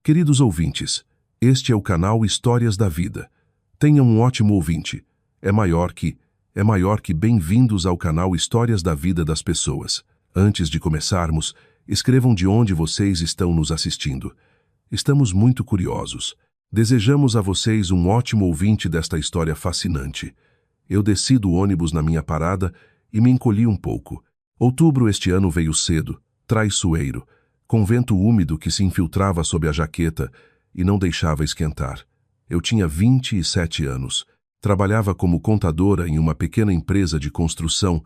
Queridos ouvintes, este é o canal Histórias da Vida. Tenha um ótimo ouvinte. É maior que bem-vindos ao canal Histórias da Vida das Pessoas. Antes de começarmos, escrevam de onde vocês estão nos assistindo. Estamos muito curiosos. Desejamos a vocês um ótimo ouvinte desta história fascinante. Eu desci do ônibus na minha parada e me encolhi um pouco. Outubro este ano veio cedo, traiçoeiro, com vento úmido que se infiltrava sob a jaqueta e não deixava esquentar. Eu tinha 27 anos, trabalhava como contadora em uma pequena empresa de construção,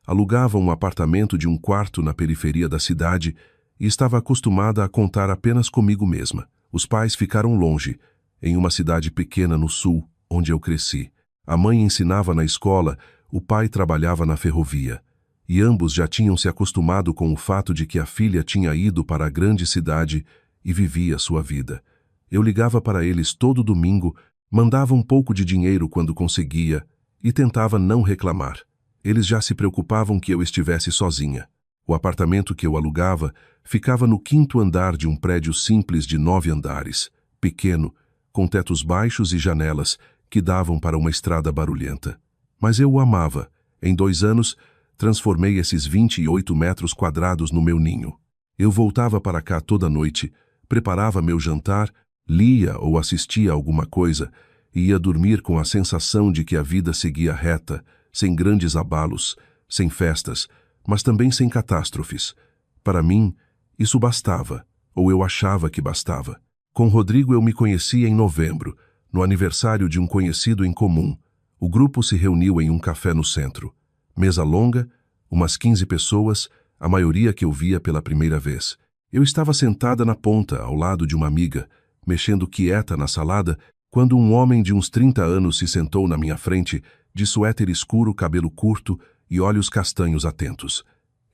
alugava um apartamento de um quarto na periferia da cidade e estava acostumada a contar apenas comigo mesma. Os pais ficaram longe, em uma cidade pequena no sul, onde eu cresci. A mãe ensinava na escola, o pai trabalhava na ferrovia. E ambos já tinham se acostumado com o fato de que a filha tinha ido para a grande cidade e vivia sua vida. Eu ligava para eles todo domingo, mandava um pouco de dinheiro quando conseguia e tentava não reclamar. Eles já se preocupavam que eu estivesse sozinha. O apartamento que eu alugava ficava no 5º andar de um prédio simples de 9 andares, pequeno, com tetos baixos e janelas que davam para uma estrada barulhenta. Mas eu o amava. Em 2 anos, transformei esses 28 metros quadrados no meu ninho. Eu voltava para cá toda noite, preparava meu jantar, lia ou assistia alguma coisa e ia dormir com a sensação de que a vida seguia reta, sem grandes abalos, sem festas, mas também sem catástrofes. Para mim, isso bastava, ou eu achava que bastava. Com Rodrigo eu me conheci em novembro, no aniversário de um conhecido em comum. O grupo se reuniu em um café no centro. Mesa longa, umas 15 pessoas, a maioria que eu via pela primeira vez. Eu estava sentada na ponta, ao lado de uma amiga, mexendo quieta na salada, quando um homem de uns 30 anos se sentou na minha frente, de suéter escuro, cabelo curto e olhos castanhos atentos.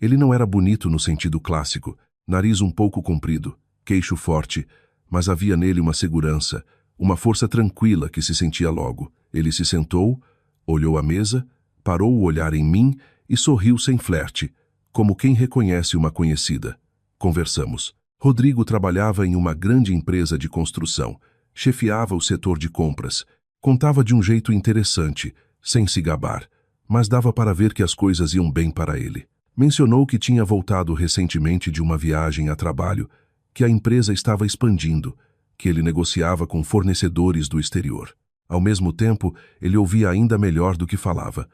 Ele não era bonito no sentido clássico, nariz um pouco comprido, queixo forte, mas havia nele uma segurança, uma força tranquila que se sentia logo. Ele se sentou, olhou a mesa, parou o olhar em mim e sorriu sem flerte, como quem reconhece uma conhecida. Conversamos. Rodrigo trabalhava em uma grande empresa de construção, chefiava o setor de compras, contava de um jeito interessante, sem se gabar, mas dava para ver que as coisas iam bem para ele. Mencionou que tinha voltado recentemente de uma viagem a trabalho, que a empresa estava expandindo, que ele negociava com fornecedores do exterior. Ao mesmo tempo, ele ouvia ainda melhor do que falava.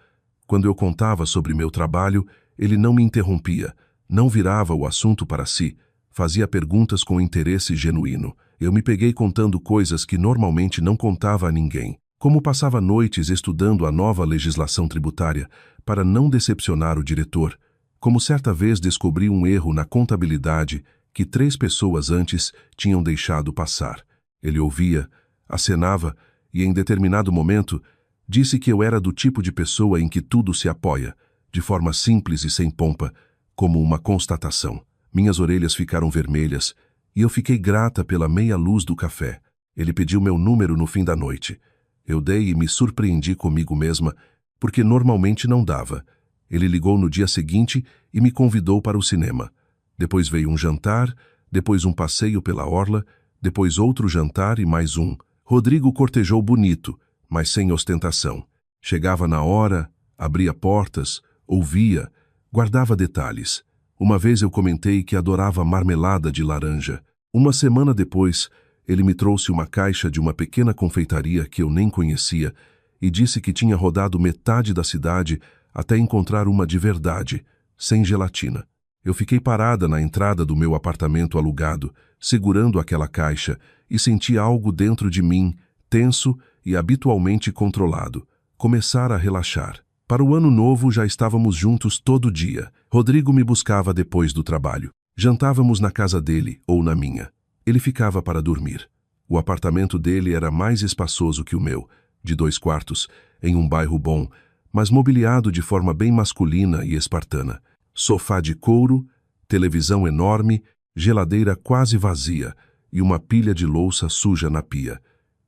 Quando eu contava sobre meu trabalho, ele não me interrompia, não virava o assunto para si, fazia perguntas com interesse genuíno. Eu me peguei contando coisas que normalmente não contava a ninguém, como passava noites estudando a nova legislação tributária para não decepcionar o diretor, como certa vez descobri um erro na contabilidade que 3 pessoas antes tinham deixado passar. Ele ouvia, acenava e, em determinado momento, disse que eu era do tipo de pessoa em que tudo se apoia, de forma simples e sem pompa, como uma constatação. Minhas orelhas ficaram vermelhas e eu fiquei grata pela meia luz do café. Ele pediu meu número no fim da noite. Eu dei e me surpreendi comigo mesma, porque normalmente não dava. Ele ligou no dia seguinte e me convidou para o cinema. Depois veio um jantar, depois um passeio pela orla, depois outro jantar e mais um. Rodrigo cortejou bonito, mas sem ostentação. Chegava na hora, abria portas, ouvia, guardava detalhes. Uma vez eu comentei que adorava marmelada de laranja. Uma semana depois, ele me trouxe uma caixa de uma pequena confeitaria que eu nem conhecia e disse que tinha rodado metade da cidade até encontrar uma de verdade, sem gelatina. Eu fiquei parada na entrada do meu apartamento alugado, segurando aquela caixa, e senti algo dentro de mim, tenso e habitualmente controlado, começar a relaxar. Para o ano novo já estávamos juntos todo dia. Rodrigo me buscava depois do trabalho. Jantávamos na casa dele ou na minha. Ele ficava para dormir. O apartamento dele era mais espaçoso que o meu, de 2 quartos, em um bairro bom, mas mobiliado de forma bem masculina e espartana. Sofá de couro, televisão enorme, geladeira quase vazia e uma pilha de louça suja na pia.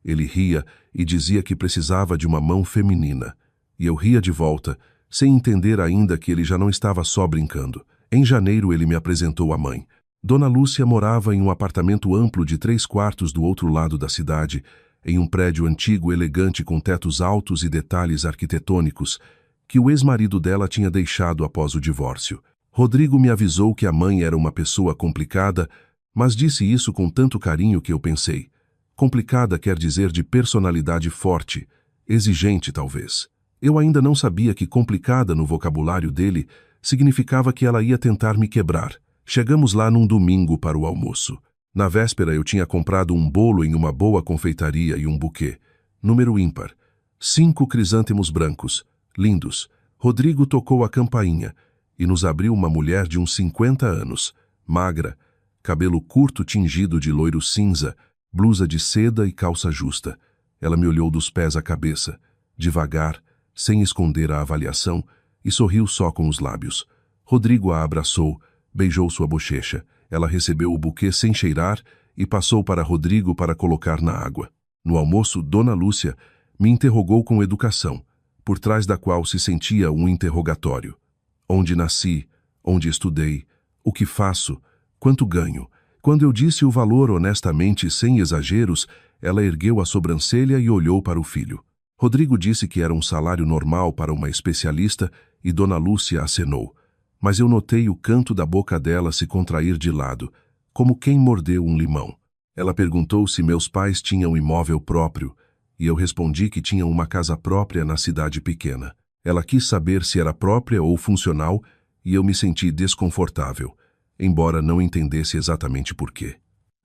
Ele ria e dizia que precisava de uma mão feminina. E eu ria de volta, sem entender ainda que ele já não estava só brincando. Em janeiro ele me apresentou a mãe. Dona Lúcia morava em um apartamento amplo de 3 quartos do outro lado da cidade, em um prédio antigo elegante com tetos altos e detalhes arquitetônicos, que o ex-marido dela tinha deixado após o divórcio. Rodrigo me avisou que a mãe era uma pessoa complicada, mas disse isso com tanto carinho que eu pensei. Complicada quer dizer de personalidade forte, exigente talvez. Eu ainda não sabia que complicada no vocabulário dele significava que ela ia tentar me quebrar. Chegamos lá num domingo para o almoço. Na véspera eu tinha comprado um bolo em uma boa confeitaria e um buquê. Número ímpar. 5 crisântemos brancos, lindos. Rodrigo tocou a campainha e nos abriu uma mulher de uns 50 anos, magra, cabelo curto tingido de loiro cinza, blusa de seda e calça justa. Ela me olhou dos pés à cabeça, devagar, sem esconder a avaliação, e sorriu só com os lábios. Rodrigo a abraçou, beijou sua bochecha. Ela recebeu o buquê sem cheirar e passou para Rodrigo para colocar na água. No almoço, Dona Lúcia me interrogou com educação, por trás da qual se sentia um interrogatório. Onde nasci, onde estudei, o que faço, quanto ganho. Quando eu disse o valor honestamente, sem exageros, ela ergueu a sobrancelha e olhou para o filho. Rodrigo disse que era um salário normal para uma especialista e Dona Lúcia acenou. Mas eu notei o canto da boca dela se contrair de lado, como quem mordeu um limão. Ela perguntou se meus pais tinham imóvel próprio, e eu respondi que tinham uma casa própria na cidade pequena. Ela quis saber se era própria ou funcional, e eu me senti desconfortável, embora não entendesse exatamente por quê.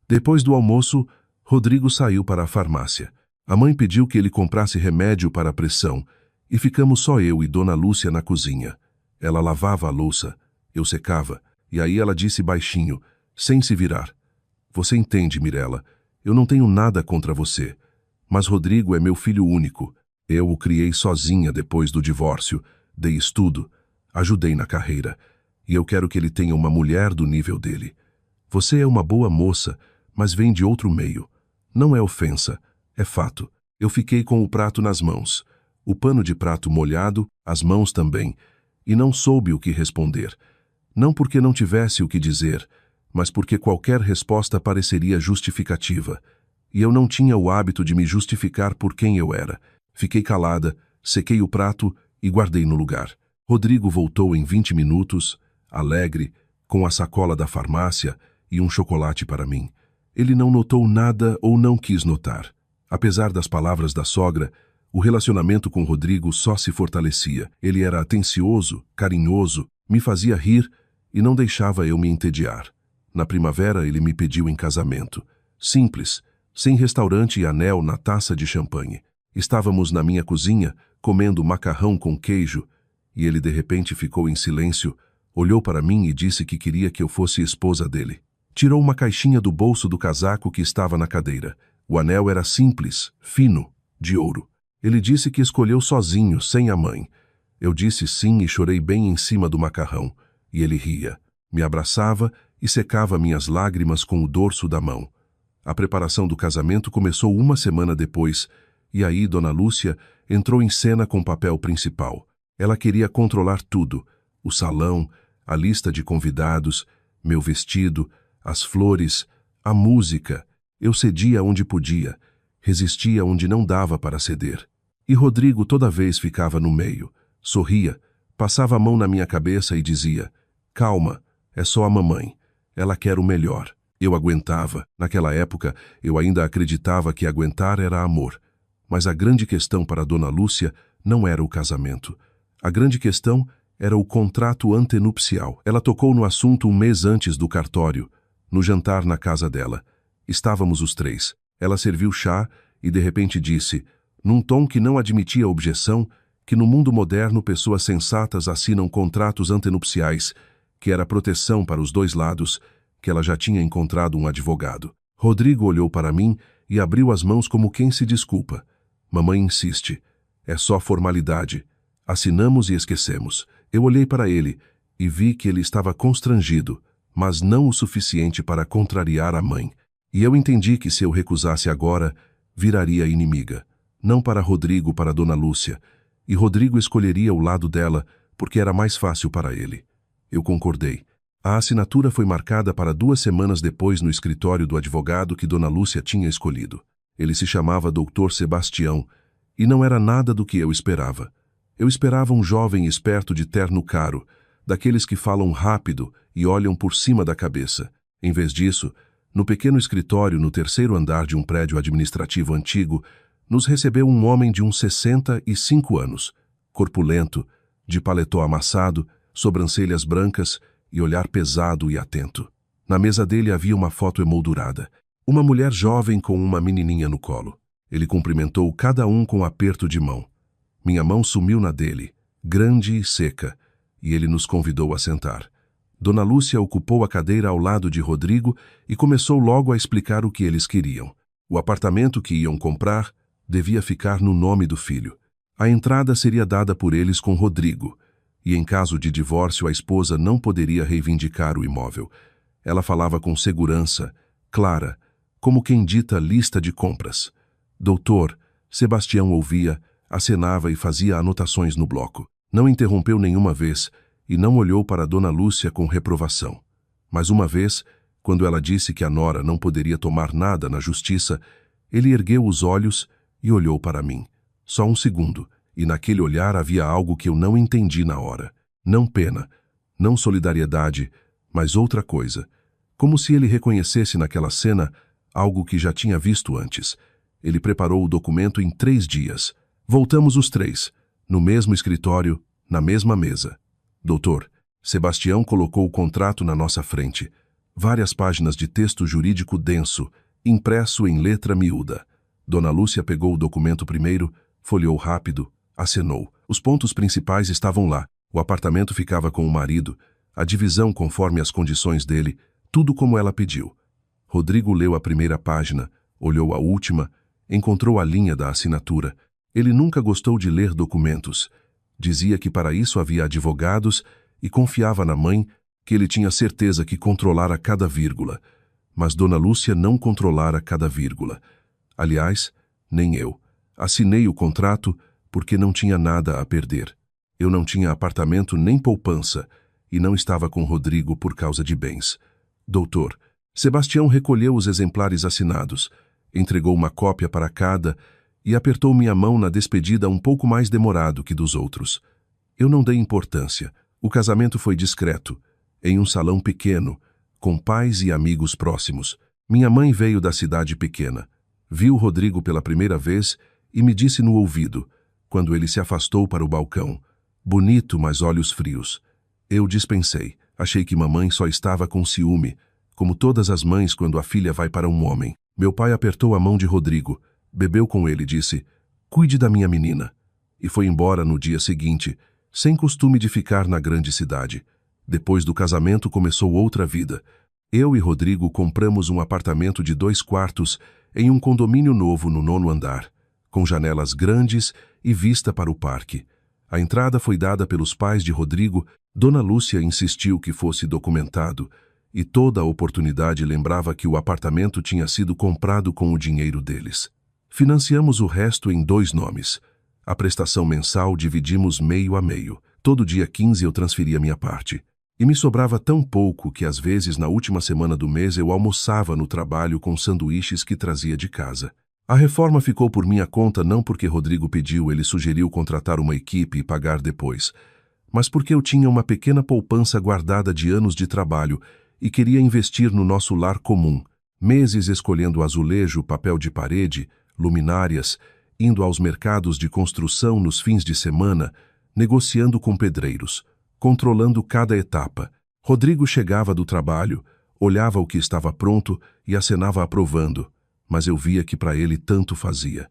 Depois do almoço, Rodrigo saiu para a farmácia. A mãe pediu que ele comprasse remédio para a pressão, e ficamos só eu e Dona Lúcia na cozinha. Ela lavava a louça, eu secava, e aí ela disse baixinho, sem se virar. Você entende, Mirella, eu não tenho nada contra você, mas Rodrigo é meu filho único. Eu o criei sozinha depois do divórcio, dei estudo, ajudei na carreira, e eu quero que ele tenha uma mulher do nível dele. Você é uma boa moça, mas vem de outro meio. Não é ofensa, é fato. Eu fiquei com o prato nas mãos, o pano de prato molhado, as mãos também, e não soube o que responder. Não porque não tivesse o que dizer, mas porque qualquer resposta pareceria justificativa. E eu não tinha o hábito de me justificar por quem eu era. Fiquei calada, sequei o prato e guardei no lugar. Rodrigo voltou em 20 minutos, alegre, com a sacola da farmácia e um chocolate para mim. Ele não notou nada ou não quis notar. Apesar das palavras da sogra, o relacionamento com Rodrigo só se fortalecia. Ele era atencioso, carinhoso, me fazia rir e não deixava eu me entediar. Na primavera ele me pediu em casamento. Simples, sem restaurante e anel na taça de champanhe. Estávamos na minha cozinha, comendo macarrão com queijo, e ele de repente ficou em silêncio, olhou para mim e disse que queria que eu fosse esposa dele. Tirou uma caixinha do bolso do casaco que estava na cadeira. O anel era simples, fino, de ouro. Ele disse que escolheu sozinho, sem a mãe. Eu disse sim e chorei bem em cima do macarrão. E ele ria, me abraçava e secava minhas lágrimas com o dorso da mão. A preparação do casamento começou uma semana depois, e aí Dona Lúcia entrou em cena com o papel principal. Ela queria controlar tudo, o salão, a lista de convidados, meu vestido, as flores, a música. Eu cedia onde podia, resistia onde não dava para ceder. E Rodrigo toda vez ficava no meio, sorria, passava a mão na minha cabeça e dizia, calma, é só a mamãe, ela quer o melhor. Eu aguentava. Naquela época, eu ainda acreditava que aguentar era amor. Mas a grande questão para Dona Lúcia não era o casamento. A grande questão era o contrato antenupcial. Ela tocou no assunto um mês antes do cartório, no jantar na casa dela. Estávamos os 3. Ela serviu chá e de repente disse, num tom que não admitia objeção, que no mundo moderno pessoas sensatas assinam contratos antenupciais, que era proteção para os 2 lados, que ela já tinha encontrado um advogado. Rodrigo olhou para mim e abriu as mãos como quem se desculpa. Mamãe insiste. É só formalidade. Assinamos e esquecemos. Eu olhei para ele e vi que ele estava constrangido, mas não o suficiente para contrariar a mãe. E eu entendi que se eu recusasse agora, viraria inimiga. Não para Rodrigo, para Dona Lúcia. E Rodrigo escolheria o lado dela, porque era mais fácil para ele. Eu concordei. A assinatura foi marcada para 2 semanas depois no escritório do advogado que Dona Lúcia tinha escolhido. Ele se chamava Dr. Sebastião, e não era nada do que eu esperava. Eu esperava um jovem esperto de terno caro, daqueles que falam rápido e olham por cima da cabeça. Em vez disso, no pequeno escritório no 3º andar de um prédio administrativo antigo, nos recebeu um homem de uns 65 anos, corpulento, de paletó amassado, sobrancelhas brancas e olhar pesado e atento. Na mesa dele havia uma foto emoldurada. Uma mulher jovem com uma menininha no colo. Ele cumprimentou cada um com um aperto de mão. Minha mão sumiu na dele, grande e seca, e ele nos convidou a sentar. Dona Lúcia ocupou a cadeira ao lado de Rodrigo e começou logo a explicar o que eles queriam. O apartamento que iam comprar devia ficar no nome do filho. A entrada seria dada por eles com Rodrigo, e em caso de divórcio a esposa não poderia reivindicar o imóvel. Ela falava com segurança, clara, como quem dita lista de compras. Doutor, Sebastião ouvia, acenava e fazia anotações no bloco. Não interrompeu nenhuma vez e não olhou para Dona Lúcia com reprovação. Mas uma vez, quando ela disse que a nora não poderia tomar nada na justiça, ele ergueu os olhos e olhou para mim. Só um segundo, e naquele olhar havia algo que eu não entendi na hora. Não pena, não solidariedade, mas outra coisa. Como se ele reconhecesse naquela cena algo que já tinha visto antes. Ele preparou o documento em 3 dias. Voltamos os 3, no mesmo escritório, na mesma mesa. Doutor, Sebastião colocou o contrato na nossa frente. Várias páginas de texto jurídico denso, impresso em letra miúda. Dona Lúcia pegou o documento primeiro, folheou rápido, acenou. Os pontos principais estavam lá. O apartamento ficava com o marido, a divisão conforme as condições dele, tudo como ela pediu. Rodrigo leu a primeira página, olhou a última, encontrou a linha da assinatura. Ele nunca gostou de ler documentos. Dizia que para isso havia advogados e confiava na mãe, que ele tinha certeza que controlara cada vírgula. Mas Dona Lúcia não controlara cada vírgula. Aliás, nem eu. Assinei o contrato porque não tinha nada a perder. Eu não tinha apartamento nem poupança e não estava com Rodrigo por causa de bens. Doutor, Sebastião recolheu os exemplares assinados, entregou uma cópia para cada e apertou minha mão na despedida um pouco mais demorado que dos outros. Eu não dei importância. O casamento foi discreto, em um salão pequeno, com pais e amigos próximos. Minha mãe veio da cidade pequena. Viu Rodrigo pela primeira vez e me disse no ouvido, quando ele se afastou para o balcão, bonito, mas olhos frios. Eu dispensei. Achei que mamãe só estava com ciúme, como todas as mães quando a filha vai para um homem. Meu pai apertou a mão de Rodrigo, bebeu com ele e disse, cuide da minha menina. E foi embora no dia seguinte, sem costume de ficar na grande cidade. Depois do casamento começou outra vida. Eu e Rodrigo compramos um apartamento de 2 quartos em um condomínio novo no 9º andar, com janelas grandes e vista para o parque. A entrada foi dada pelos pais de Rodrigo. Dona Lúcia insistiu que fosse documentado, e toda a oportunidade lembrava que o apartamento tinha sido comprado com o dinheiro deles. Financiamos o resto em 2 nomes. A prestação mensal dividimos meio a meio. Todo dia 15 eu transferia minha parte. E me sobrava tão pouco que às vezes na última semana do mês eu almoçava no trabalho com sanduíches que trazia de casa. A reforma ficou por minha conta não porque Rodrigo pediu, ele sugeriu contratar uma equipe e pagar depois, mas porque eu tinha uma pequena poupança guardada de anos de trabalho e queria investir no nosso lar comum. Meses escolhendo azulejo, papel de parede, luminárias, indo aos mercados de construção nos fins de semana, negociando com pedreiros, controlando cada etapa. Rodrigo chegava do trabalho, olhava o que estava pronto e acenava aprovando, mas eu via que para ele tanto fazia.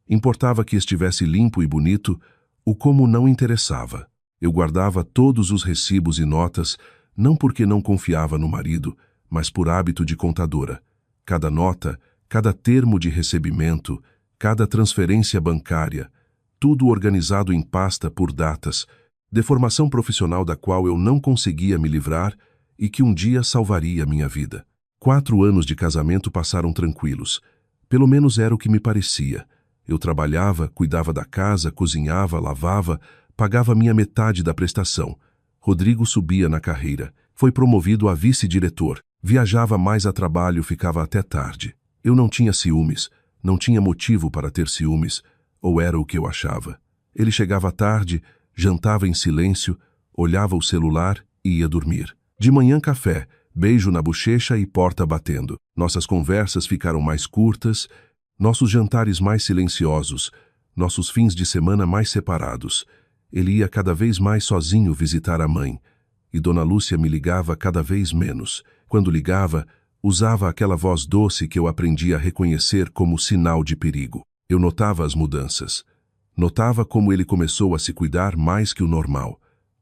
Importava que estivesse limpo e bonito, o como não interessava. Eu guardava todos os recibos e notas, não porque não confiava no marido, mas por hábito de contadora. Cada nota, cada termo de recebimento, cada transferência bancária, tudo organizado em pasta por datas, deformação profissional da qual eu não conseguia me livrar e que um dia salvaria minha vida. 4 anos de casamento passaram tranquilos. Pelo menos era o que me parecia. Eu trabalhava, cuidava da casa, cozinhava, lavava, pagava minha metade da prestação. Rodrigo subia na carreira, Foi promovido a vice-diretor. Viajava mais a trabalho, ficava até tarde. Eu não tinha ciúmes, não tinha motivo para ter ciúmes, ou era o que eu achava. Ele chegava tarde, jantava em silêncio, olhava o celular e ia dormir. De manhã, café, beijo na bochecha e porta batendo. Nossas conversas ficaram mais curtas, nossos jantares mais silenciosos, nossos fins de semana mais separados. Ele ia cada vez mais sozinho visitar a mãe, e Dona Lúcia me ligava cada vez menos. Quando ligava, usava aquela voz doce que eu aprendi a reconhecer como sinal de perigo. Eu notava as mudanças. Notava como ele começou a se cuidar mais que o normal.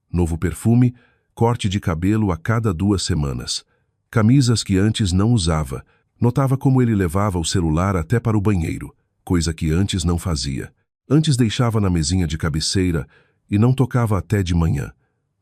Novo perfume, corte de cabelo a cada 2 semanas. Camisas que antes não usava. Notava como ele levava o celular até para o banheiro, coisa que antes não fazia. Antes deixava na mesinha de cabeceira e não tocava até de manhã.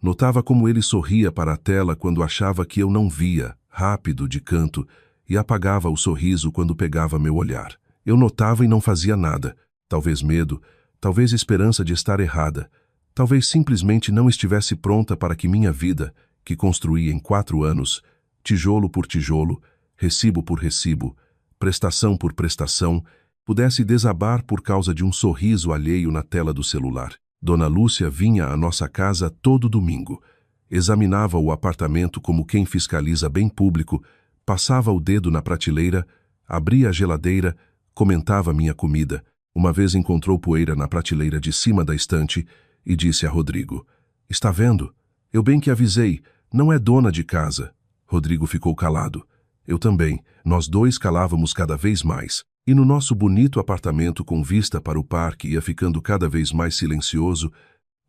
Notava como ele sorria para a tela quando achava que eu não via, rápido, de canto, e apagava o sorriso quando pegava meu olhar. Eu notava e não fazia nada. Talvez medo, talvez esperança de estar errada. Talvez simplesmente não estivesse pronta para que minha vida, que construí em 4 anos, tijolo por tijolo, recibo por recibo, prestação por prestação, pudesse desabar por causa de um sorriso alheio na tela do celular. Dona Lúcia vinha à nossa casa todo domingo. Examinava o apartamento como quem fiscaliza bem público, passava o dedo na prateleira, abria a geladeira, comentava minha comida. Uma vez encontrou poeira na prateleira de cima da estante e disse a Rodrigo: "Está vendo? Eu bem que avisei, não é dona de casa." Rodrigo ficou calado. Eu também. Nós dois calávamos cada vez mais. E no nosso bonito apartamento com vista para o parque ia ficando cada vez mais silencioso,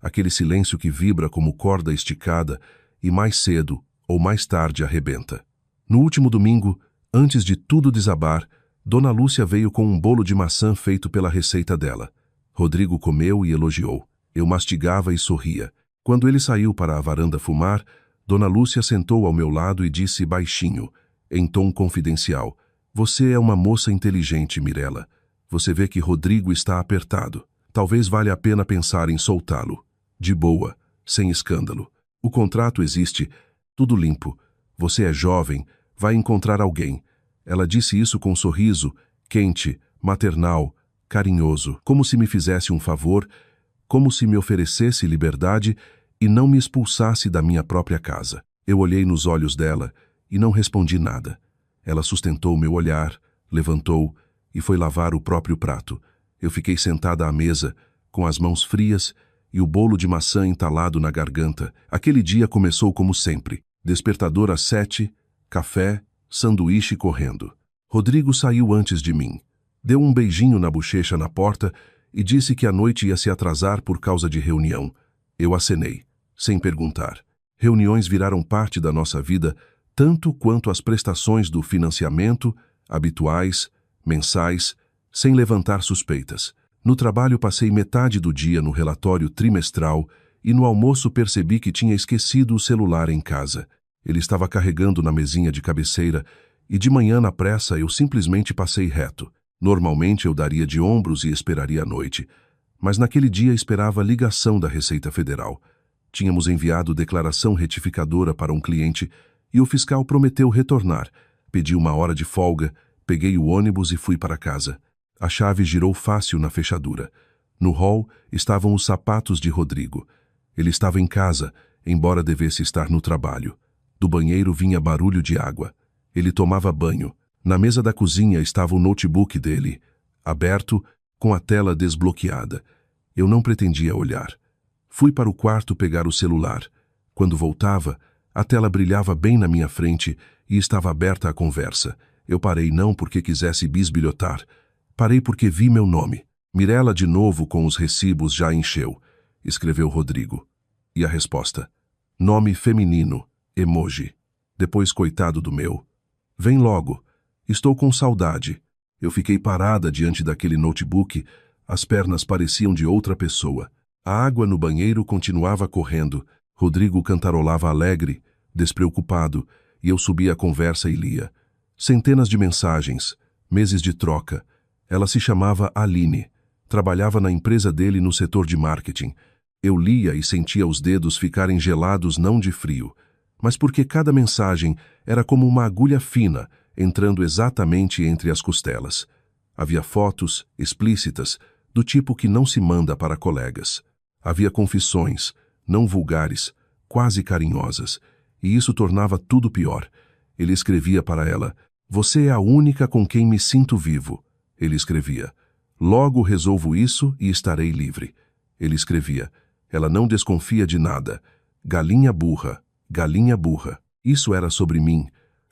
aquele silêncio que vibra como corda esticada e mais cedo ou mais tarde arrebenta. No último domingo, antes de tudo desabar, Dona Lúcia veio com um bolo de maçã feito pela receita dela. Rodrigo comeu e elogiou. Eu mastigava e sorria. Quando ele saiu para a varanda fumar, Dona Lúcia sentou ao meu lado e disse baixinho, em tom confidencial: "Você é uma moça inteligente, Mirela. Você vê que Rodrigo está apertado. Talvez valha a pena pensar em soltá-lo. De boa, sem escândalo. O contrato existe, tudo limpo. Você é jovem, vai encontrar alguém." Ela disse isso com um sorriso, quente, maternal, carinhoso, como se me fizesse um favor, como se me oferecesse liberdade e não me expulsasse da minha própria casa. Eu olhei nos olhos dela e não respondi nada. Ela sustentou meu olhar, levantou e foi lavar o próprio prato. Eu fiquei sentada à mesa, com as mãos frias e o bolo de maçã entalado na garganta. Aquele dia começou como sempre. Despertador às 7, café, sanduíche correndo. Rodrigo saiu antes de mim. Deu um beijinho na bochecha na porta e disse que a noite ia se atrasar por causa de reunião. Eu acenei, sem perguntar. Reuniões viraram parte da nossa vida, tanto quanto as prestações do financiamento, habituais, mensais, sem levantar suspeitas. No trabalho passei metade do dia no relatório trimestral e no almoço percebi que tinha esquecido o celular em casa. Ele estava carregando na mesinha de cabeceira e de manhã na pressa eu simplesmente passei reto. Normalmente eu daria de ombros e esperaria a noite, mas naquele dia esperava a ligação da Receita Federal. Tínhamos enviado declaração retificadora para um cliente e o fiscal prometeu retornar. Pedi uma hora de folga, peguei o ônibus e fui para casa. A chave girou fácil na fechadura. No hall estavam os sapatos de Rodrigo. Ele estava em casa, embora devesse estar no trabalho. Do banheiro vinha barulho de água. Ele tomava banho. Na mesa da cozinha estava o notebook dele, aberto, com a tela desbloqueada. Eu não pretendia olhar. Fui para o quarto pegar o celular. Quando voltava, a tela brilhava bem na minha frente e estava aberta a conversa. Eu parei não porque quisesse bisbilhotar. Parei porque vi meu nome. Mirela de novo com os recibos já encheu, escreveu Rodrigo. E a resposta: nome feminino, emoji. Depois coitado do meu. Vem logo. Estou com saudade. Eu fiquei parada diante daquele notebook, as pernas pareciam de outra pessoa. A água no banheiro continuava correndo. Rodrigo cantarolava alegre, despreocupado, e eu subia a conversa e lia. Centenas de mensagens, meses de troca. Ela se chamava Aline. Trabalhava na empresa dele no setor de marketing. Eu lia e sentia os dedos ficarem gelados não de frio, mas porque cada mensagem era como uma agulha fina, entrando exatamente entre as costelas. Havia fotos, explícitas, do tipo que não se manda para colegas. Havia confissões, não vulgares, quase carinhosas, e isso tornava tudo pior. Ele escrevia para ela: "Você é a única com quem me sinto vivo." Ele escrevia: "Logo resolvo isso e estarei livre." Ele escrevia: "Ela não desconfia de nada. Galinha burra, galinha burra." Isso era sobre mim,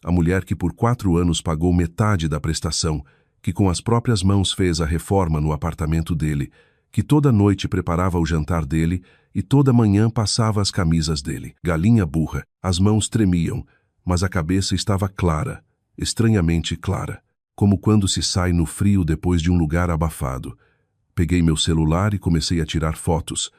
a mulher que por 4 anos pagou metade da prestação, que com as próprias mãos fez a reforma no apartamento dele, que toda noite preparava o jantar dele e toda manhã passava as camisas dele. Galinha burra. As mãos tremiam, mas a cabeça estava clara, estranhamente clara, como quando se sai no frio depois de um lugar abafado. Peguei meu celular e comecei a tirar fotos,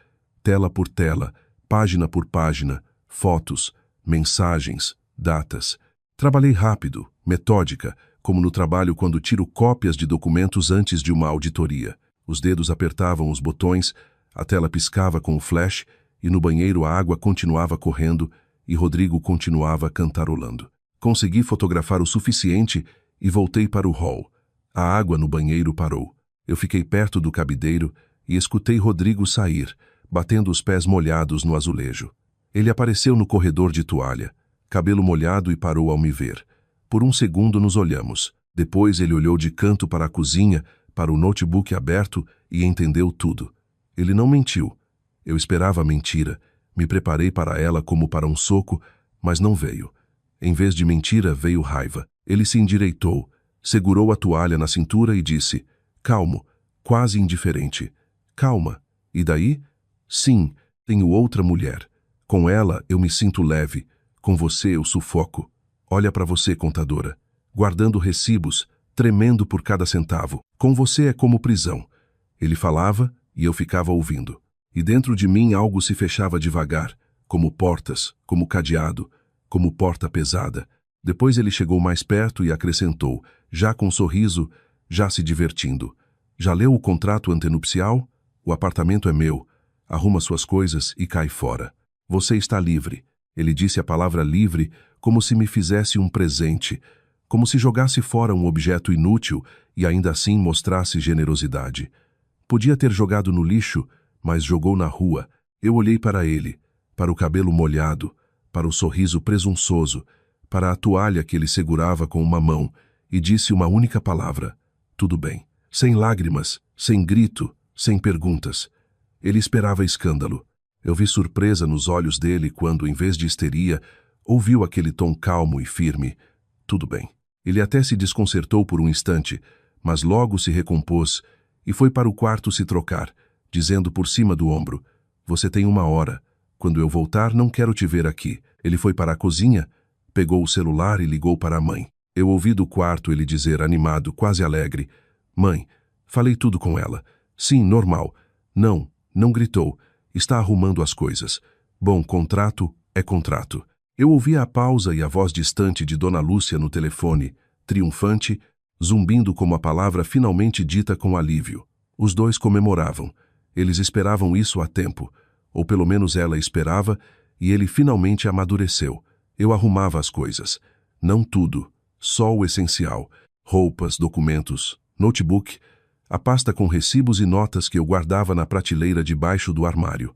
tela por tela, página por página, fotos, mensagens, datas. Trabalhei rápido, metódica, como no trabalho quando tiro cópias de documentos antes de uma auditoria. Os dedos apertavam os botões, a tela piscava com o flash e no banheiro a água continuava correndo e Rodrigo continuava cantarolando. Consegui fotografar o suficiente e voltei para o hall. A água no banheiro parou. Eu fiquei perto do cabideiro e escutei Rodrigo sair, batendo os pés molhados no azulejo. Ele apareceu no corredor de toalha, cabelo molhado, e parou ao me ver. Por um segundo nos olhamos. Depois ele olhou de canto para a cozinha, para o notebook aberto e entendeu tudo. Ele não mentiu. Eu esperava a mentira. Me preparei para ela como para um soco, mas não veio. Em vez de mentira, veio raiva. Ele se endireitou, segurou a toalha na cintura e disse: "Calmo, quase indiferente. Calma. E daí? Sim, tenho outra mulher. Com ela eu me sinto leve. Com você eu sufoco. Olha para você, contadora. Guardando recibos, tremendo por cada centavo. Com você é como prisão." Ele falava e eu ficava ouvindo. E dentro de mim algo se fechava devagar, como portas, como cadeado, como porta pesada. Depois ele chegou mais perto e acrescentou, já com um sorriso, já se divertindo: "Já leu o contrato antenupcial? O apartamento é meu. Arruma suas coisas e cai fora. Você está livre." Ele disse a palavra livre como se me fizesse um presente, como se jogasse fora um objeto inútil e ainda assim mostrasse generosidade. Podia ter jogado no lixo, mas jogou na rua. Eu olhei para ele, para o cabelo molhado, para o sorriso presunçoso, para a toalha que ele segurava com uma mão, e disse uma única palavra: "Tudo bem." Sem lágrimas, sem grito, sem perguntas. Ele esperava escândalo. Eu vi surpresa nos olhos dele quando, em vez de histeria, ouviu aquele tom calmo e firme: "Tudo bem." Ele até se desconcertou por um instante, mas logo se recompôs e foi para o quarto se trocar, dizendo por cima do ombro: "Você tem 1 hora. Quando eu voltar, não quero te ver aqui." Ele foi para a cozinha, pegou o celular e ligou para a mãe. Eu ouvi do quarto ele dizer, animado, quase alegre: "Mãe, falei tudo com ela. Sim, normal. Não, não gritou. Está arrumando as coisas. Bom, contrato é contrato." Eu ouvia a pausa e a voz distante de Dona Lúcia no telefone, triunfante, zumbindo como a palavra finalmente dita com alívio. Os dois comemoravam. Eles esperavam isso há tempo. Ou pelo menos ela esperava, e ele finalmente amadureceu. Eu arrumava as coisas. Não tudo, só o essencial. Roupas, documentos, notebook, a pasta com recibos e notas que eu guardava na prateleira debaixo do armário.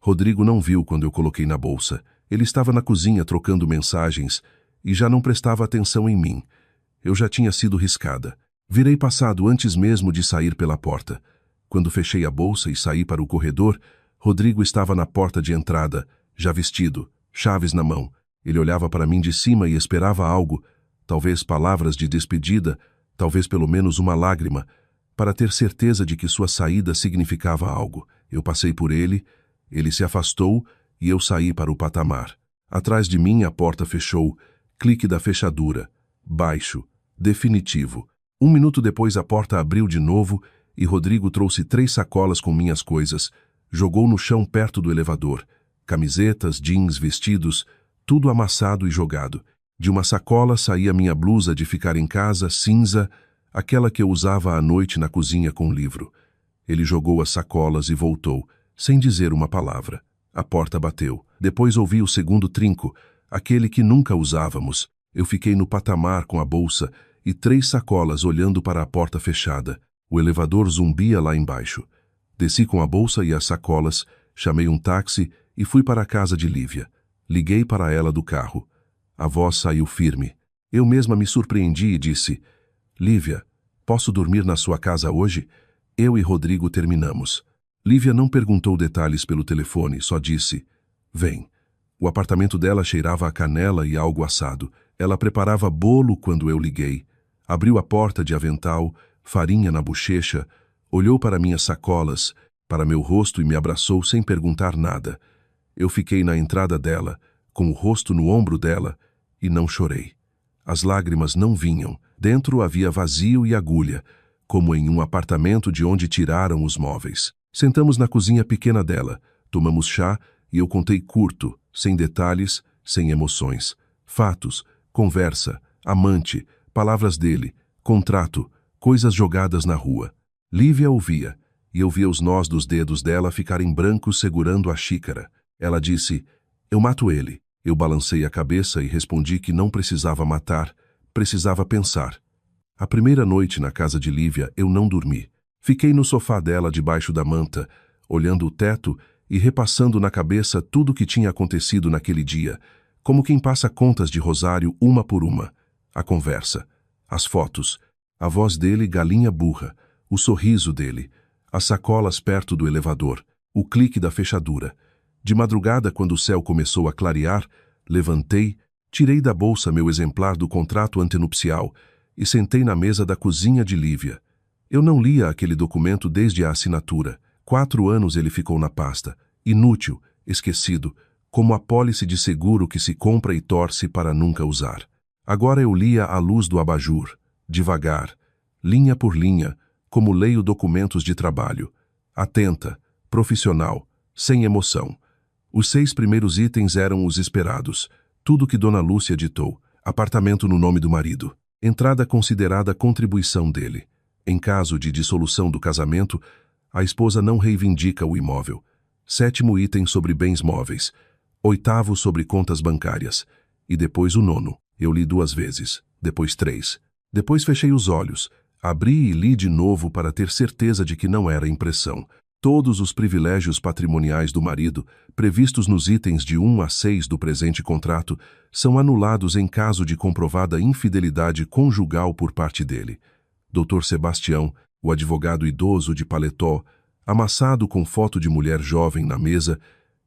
Rodrigo não viu quando eu coloquei na bolsa. Ele estava na cozinha trocando mensagens e já não prestava atenção em mim. Eu já tinha sido riscada. Virei passado antes mesmo de sair pela porta. Quando fechei a bolsa e saí para o corredor, Rodrigo estava na porta de entrada, já vestido, chaves na mão. Ele olhava para mim de cima e esperava algo, talvez palavras de despedida, talvez pelo menos uma lágrima, para ter certeza de que sua saída significava algo. Eu passei por ele se afastou e eu saí para o patamar. Atrás de mim a porta fechou, clique da fechadura, baixo, definitivo. 1 minuto depois a porta abriu de novo e Rodrigo trouxe 3 sacolas com minhas coisas, jogou no chão perto do elevador. Camisetas, jeans, vestidos, tudo amassado e jogado. De uma sacola saía minha blusa de ficar em casa, cinza, aquela que eu usava à noite na cozinha com livro. Ele jogou as sacolas e voltou, sem dizer uma palavra. A porta bateu. Depois ouvi o segundo trinco. aquele que nunca usávamos. Eu fiquei no patamar com a bolsa e 3 sacolas olhando para a porta fechada. O elevador zumbia lá embaixo. Desci com a bolsa e as sacolas, chamei um táxi e fui para a casa de Lívia. Liguei para ela do carro. A voz saiu firme. Eu mesma me surpreendi e disse: Lívia, posso dormir na sua casa hoje? Eu e Rodrigo terminamos. Lívia não perguntou detalhes pelo telefone, só disse: vem. O apartamento dela cheirava a canela e algo assado. Ela preparava bolo quando eu liguei. Abriu a porta de avental, farinha na bochecha, olhou para minhas sacolas, para meu rosto e me abraçou sem perguntar nada. Eu fiquei na entrada dela, com o rosto no ombro dela, e não chorei. As lágrimas não vinham. Dentro havia vazio e agulha, como em um apartamento de onde tiraram os móveis. Sentamos na cozinha pequena dela, tomamos chá e eu contei curto, sem detalhes, sem emoções. Fatos, conversa, amante, palavras dele, contrato, coisas jogadas na rua. Lívia ouvia, e eu via os nós dos dedos dela ficarem brancos segurando a xícara. Ela disse: eu mato ele. Eu balancei a cabeça e respondi que não precisava matar, precisava pensar. A primeira noite na casa de Lívia eu não dormi. Fiquei no sofá dela debaixo da manta, olhando o teto e repassando na cabeça tudo o que tinha acontecido naquele dia, como quem passa contas de Rosário uma por uma. A conversa, as fotos, a voz dele galinha burra, o sorriso dele, as sacolas perto do elevador, o clique da fechadura. De madrugada, quando o céu começou a clarear, levantei, tirei da bolsa meu exemplar do contrato antenupcial e sentei na mesa da cozinha de Lívia. Eu não lia aquele documento desde a assinatura. 4 anos ele ficou na pasta, inútil, esquecido, como a apólice de seguro que se compra e torce para nunca usar. Agora eu lia à luz do abajur, devagar, linha por linha, como leio documentos de trabalho, atenta, profissional, sem emoção. Os 6 primeiros itens eram os esperados, tudo que Dona Lúcia ditou: apartamento no nome do marido, entrada considerada contribuição dele. Em caso de dissolução do casamento, a esposa não reivindica o imóvel. 7º item sobre bens móveis. 8º sobre contas bancárias. E depois o 9º. Eu li 2 vezes, depois 3. Depois fechei os olhos, abri e li de novo para ter certeza de que não era impressão. Todos os privilégios patrimoniais do marido, previstos nos itens de 1 a 6 do presente contrato, são anulados em caso de comprovada infidelidade conjugal por parte dele. Dr. Sebastião, o advogado idoso de paletó, amassado com foto de mulher jovem na mesa,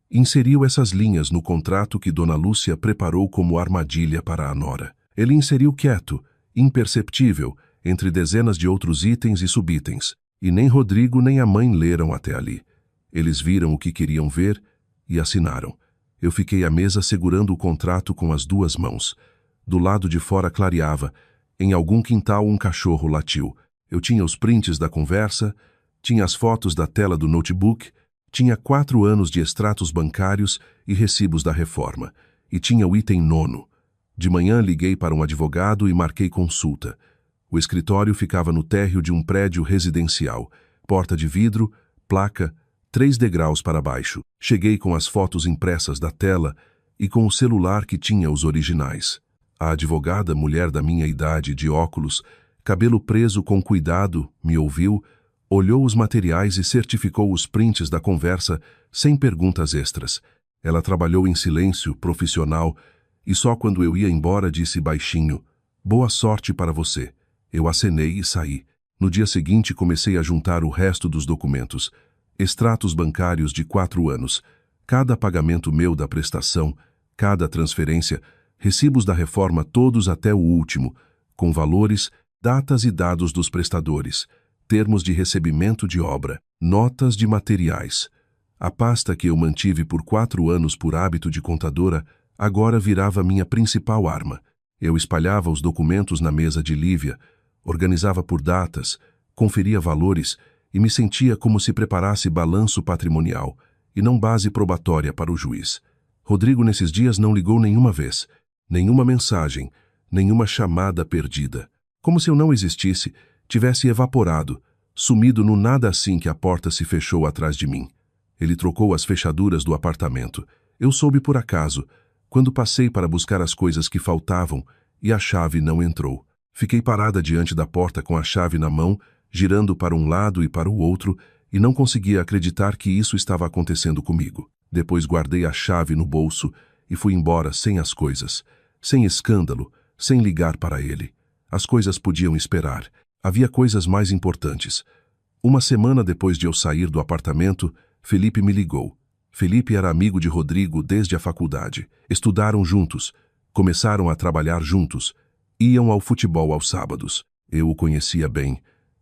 inseriu essas linhas no contrato que Dona Lúcia preparou como armadilha para a nora. Ele inseriu quieto, imperceptível, entre dezenas de outros itens e subitens. E nem Rodrigo nem a mãe leram até ali. Eles viram o que queriam ver e assinaram. Eu fiquei à mesa segurando o contrato com as 2 mãos. Do lado de fora clareava. Em algum quintal um cachorro latiu. Eu tinha os prints da conversa, tinha as fotos da tela do notebook, tinha 4 anos de extratos bancários e recibos da reforma. E tinha o item 9º. De manhã liguei para um advogado e marquei consulta. O escritório ficava no térreo de um prédio residencial. Porta de vidro, placa, 3 degraus para baixo. Cheguei com as fotos impressas da tela e com o celular que tinha os originais. A advogada, mulher da minha idade, de óculos, cabelo preso com cuidado, me ouviu, olhou os materiais e certificou os prints da conversa sem perguntas extras. Ela trabalhou em silêncio, profissional, e só quando eu ia embora disse baixinho: boa sorte para você. Eu acenei e saí. No dia seguinte comecei a juntar o resto dos documentos. Extratos bancários de 4 anos. Cada pagamento meu da prestação, cada transferência, recibos da reforma todos até o último, com valores, datas e dados dos prestadores, termos de recebimento de obra, notas de materiais. A pasta que eu mantive por 4 anos por hábito de contadora agora virava minha principal arma. Eu espalhava os documentos na mesa de Lívia, organizava por datas, conferia valores e me sentia como se preparasse balanço patrimonial e não base probatória para o juiz. Rodrigo nesses dias não ligou nenhuma vez, nenhuma mensagem, nenhuma chamada perdida. Como se eu não existisse, tivesse evaporado, sumido no nada assim que a porta se fechou atrás de mim. Ele trocou as fechaduras do apartamento. Eu soube por acaso, Quando passei para buscar as coisas que faltavam e a chave não entrou. Fiquei parada diante da porta com a chave na mão, girando para um lado e para o outro, e não conseguia acreditar que isso estava acontecendo comigo. Depois guardei a chave no bolso e fui embora sem as coisas, sem escândalo, sem ligar para ele. As coisas podiam esperar. Havia coisas mais importantes. Uma semana depois de eu sair do apartamento, Felipe me ligou. Felipe era amigo de Rodrigo desde a faculdade. Estudaram juntos, começaram a trabalhar juntos, iam ao futebol aos sábados. Eu o conhecia bem.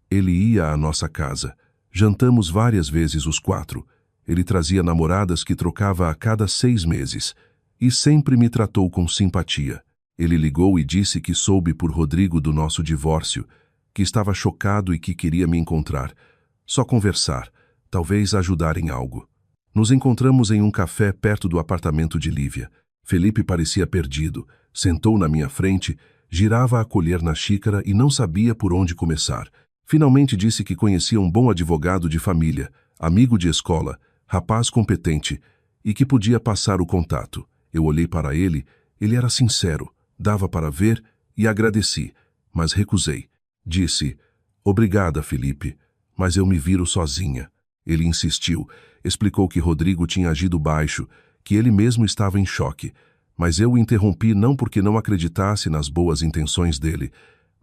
Ele ia à nossa casa. Jantamos várias vezes os quatro. Ele trazia namoradas que trocava a cada 6 meses. E sempre me tratou com simpatia. Ele ligou e disse que soube por Rodrigo do nosso divórcio, que estava chocado e que queria me encontrar. Só conversar, talvez ajudar em algo. Nos encontramos em um café perto do apartamento de Lívia. Felipe parecia perdido. Sentou na minha frente, girava a colher na xícara e não sabia por onde começar. Finalmente disse que conhecia um bom advogado de família, amigo de escola, rapaz competente, e que podia passar o contato. Eu olhei para ele, ele era sincero, dava para ver e agradeci, mas recusei. Disse, obrigada, Felipe, mas eu me viro sozinha. Ele insistiu, explicou que Rodrigo tinha agido baixo, que ele mesmo estava em choque, mas eu o interrompi não porque não acreditasse nas boas intenções dele,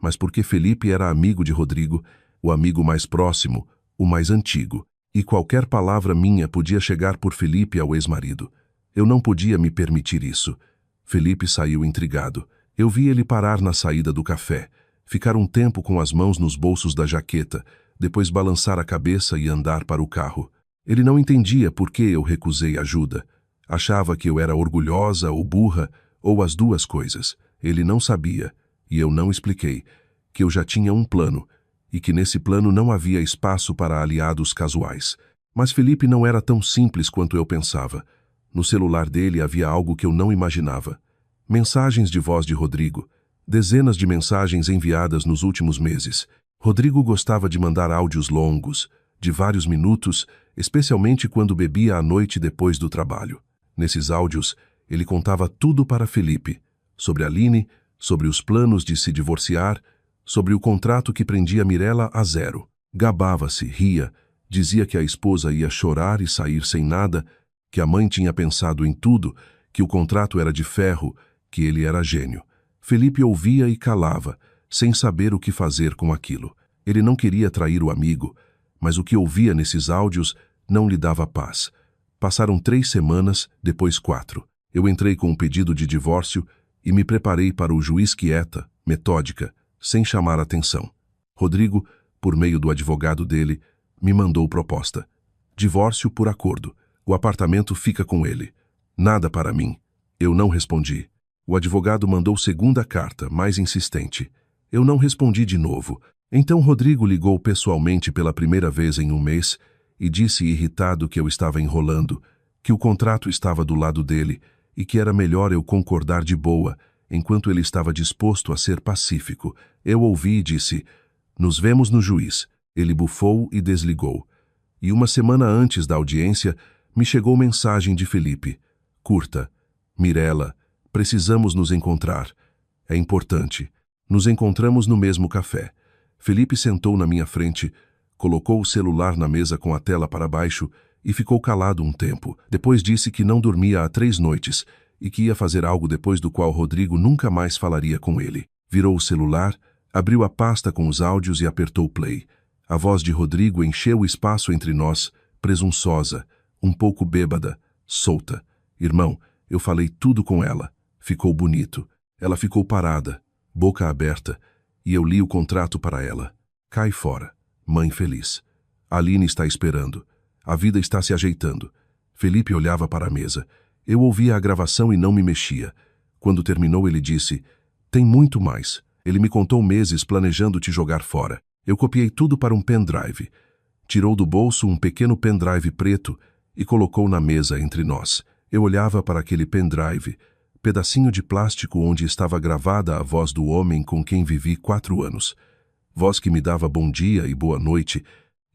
mas porque Felipe era amigo de Rodrigo, o amigo mais próximo, o mais antigo, e qualquer palavra minha podia chegar por Felipe ao ex-marido. Eu não podia me permitir isso. Felipe saiu intrigado. Eu vi ele parar na saída do café, ficar um tempo com as mãos nos bolsos da jaqueta, depois balançar a cabeça e andar para o carro. Ele não entendia por que eu recusei ajuda. Achava que eu era orgulhosa ou burra, ou as duas coisas. Ele não sabia, e eu não expliquei, que eu já tinha um plano, e que nesse plano não havia espaço para aliados casuais. Mas Felipe não era tão simples quanto eu pensava. No celular dele havia algo que eu não imaginava. Mensagens de voz de Rodrigo. Dezenas de mensagens enviadas nos últimos meses. Rodrigo gostava de mandar áudios longos, de vários minutos, especialmente quando bebia à noite depois do trabalho. Nesses áudios, ele contava tudo para Felipe, sobre Aline, sobre os planos de se divorciar, sobre o contrato que prendia Mirella a zero. Gabava-se, ria, dizia que a esposa ia chorar e sair sem nada, que a mãe tinha pensado em tudo, que o contrato era de ferro, que ele era gênio. Felipe ouvia e calava, sem saber o que fazer com aquilo. Ele não queria trair o amigo, mas o que ouvia nesses áudios não lhe dava paz. Passaram 3 semanas, depois 4. Eu entrei com um pedido de divórcio e me preparei para o juiz quieta, metódica, sem chamar atenção. Rodrigo, por meio do advogado dele, me mandou proposta. Divórcio por acordo. O apartamento fica com ele. Nada para mim. Eu não respondi. O advogado mandou segunda carta, mais insistente. Eu não respondi de novo. Então Rodrigo ligou pessoalmente pela primeira vez em um mês e disse irritado que eu estava enrolando, que o contrato estava do lado dele e que era melhor eu concordar de boa, enquanto ele estava disposto a ser pacífico. Eu ouvi e disse, nos vemos no juiz. Ele bufou e desligou. E uma semana antes da audiência, me chegou mensagem de Felipe. Curta. Mirella, precisamos nos encontrar. É importante. Nos encontramos no mesmo café. Felipe sentou na minha frente, colocou o celular na mesa com a tela para baixo e ficou calado um tempo. Depois disse que não dormia há 3 noites e que ia fazer algo depois do qual Rodrigo nunca mais falaria com ele. Virou o celular, abriu a pasta com os áudios e apertou play. A voz de Rodrigo encheu o espaço entre nós, presunçosa, um pouco bêbada, solta. Irmão, eu falei tudo com ela. Ficou bonito. Ela ficou parada, boca aberta, e eu li o contrato para ela. Cai fora. Mãe feliz. Aline está esperando. A vida está se ajeitando. Felipe olhava para a mesa. Eu ouvia a gravação e não me mexia. Quando terminou, ele disse, tem muito mais. Ele me contou meses planejando te jogar fora. Eu copiei tudo para um pendrive. Tirou do bolso um pequeno pendrive preto e colocou na mesa entre nós. Eu olhava para aquele pendrive, pedacinho de plástico onde estava gravada a voz do homem com quem vivi 4 anos. Voz que me dava bom dia e boa noite,